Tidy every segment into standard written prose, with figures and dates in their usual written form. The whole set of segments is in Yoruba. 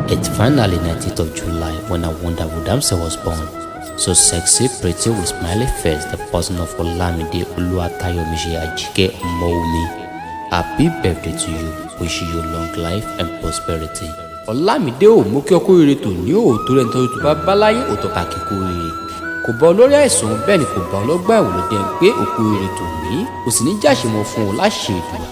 It's finally 19th of July when a wonderful damsel was born. So sexy, pretty, with smiley face, the person of Olamide Oluwatayomise Ajike Omoumi. Happy birthday to you. Wish you long life and prosperity. Olamide ò mú kí ọkọ rere tò ní òótọ́ rẹ̀ nítorí tó bá bá láyé òótọ́ ká kíkó rere. Kò bá olórí àìsàn bẹ́ẹ̀ ni kò bá ọlọ́gbà ìwòlò dẹ̀ ń pé òkú rere tò ní kò sì ní jàṣemọ̀ fún ọ láṣẹ ìdùnnà.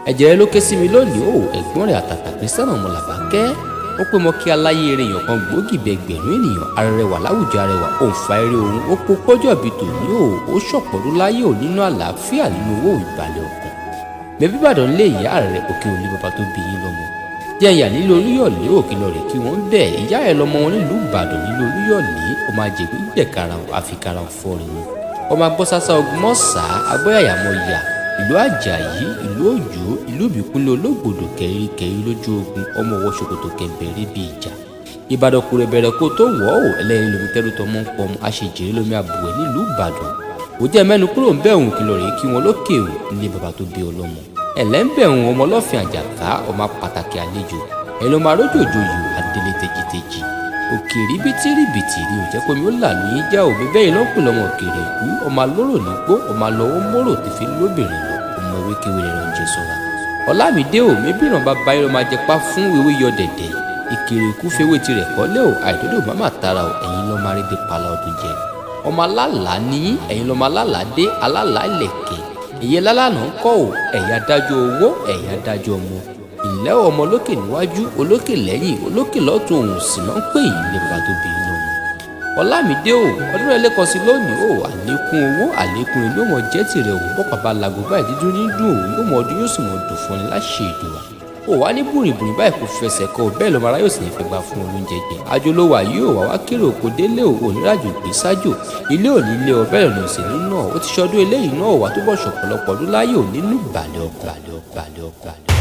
Ẹ̀jẹ̀ rẹ ló ké sí mi lónìí o ẹ̀gbọ́n rẹ̀ àtàtà Kristiana ọmọ Làbákẹ́. Ó pé mo kí aláyé eré èèyàn kan gbòógì bẹ ẹgbẹ̀rún ènìyàn arẹwà láwùjọ arẹwà òun fa eré òun ó kó pọ́jọ́ bí tòní ó ṣọ̀pọ̀dún láyé ò nínú àlàáfíà nínú owó ìbàlẹ̀ ọkàn. Bẹ̀bí Ìbàdàn lé ìyá rẹ̀ òkè òní bàbá tó bí yín lọ́mọ. Jẹ́ ìyá nílò Olúyọ̀lé òkè lọ rẹ̀ kí wọ́n bẹ̀ ìyá ẹ̀ lọ́mọ wọn nílùú Ìbàdàn nílò Olúyọ̀lé ọmọ àjègbè jẹ̀kara àfikara fọ́ọ̀rìn wọn. ọmọ agbọ́sásá ogun mọ́sà agbóyàyàmọ̀yà ìlú Àjàyí ìlú Òjó ìlú Ìbíkúnlé olóògbòdò kẹ̀ríkẹ̀rí lójú ogun ọmọ ọwọ́ ṣòkòtò kẹ̀mbẹ̀rẹ̀ bíi ìjà. Ìbàdàn kò rẹ̀ bẹ̀rẹ̀ kó tó wọ̀ ọ́ ẹlẹ́yin lòun tẹ́rù tọmọ ń pọmọ àṣejìrì lómi àbúwẹ̀ nílùú Ìbàdàn. Ó jẹ́ mẹ́nu kúrò ń bẹ̀rùn kìlọ̀ rẹ̀ kí wọ́n lókè ò nílé bàbá tó bí ọlọ́mọ. Ẹ̀lẹ́ ń bẹ̀rùn ọmọ ọlọ́fin Àjàká ọmọ pàtàkì àlejò ẹ̀ ló máa rójòjò yìí adélé tejiteji. Òkèrí bìtìrìbìtì rí ò jẹ́ pé mi ó là lóyún já òbí bẹ́ẹ̀ lọ́pọ̀ lọ́mọ òkèèrè ìlú ọmọ alóró nígbó ọmọ alọ́wọ́ móró ti fi lóbìnrin lọ ọmọ ewé kéwìrì rẹ̀ ń jẹ sọ́ra. Ọlámídé ò mébìràn bàbá yìí ló máa jẹ pa fún ewé yọ dẹ̀dẹ̀ ìkèrè ikú fewé tirẹ̀ kọ́lé ò àìdódò màmá tara ò ẹ̀yin lọ́ máa rí dé pala ọdún jẹ. Ọmọ alálà ní ẹ̀yin lọ́mọ alálà dé alálà ilẹ̀kẹ̀ èyí lálànà ń kọ́ ò ẹ̀yà dájọ́ owó ẹ̀yà dájọ́ ọmọ ìlẹ́ ọmọ olókè níwájú olókè lẹ́yìn olókè lọ́tún òun sì máa ń pè yín ní bàbá tó bí inú ọmọ. Ọlámídé ò ọdún rẹ lẹ́kọ̀ọ́ sí lónìí ò àlékún owó àlékún ilé ọmọ jẹ́ tirẹ̀ ò bọ́pàá bá lago báyìí dídún ní dùn òun yóò mọ ọdún yóò sì mọ dùn fún ni láṣẹ ìdùnnà. Ò wá ní bùrìbùrì báyìí kò fẹsẹ̀ kọ bẹ́ẹ̀ lọ́mọ ara yóò sì ní fẹ́ gbà fún olóúnjẹ jẹ. Àjò ló wà yóò wá wá kéré òkò délé ò oníràjò gbé sájò ilé ò nílé ọ bẹ́ẹ̀ lọ́nà òsì nínú ọ̀ ó ti ṣọdún eléyìí náà wà tó bọ̀ ṣọ̀pọ̀lọpọ̀ ọdún láyé ò nínú balẹ̀ ọkọ̀.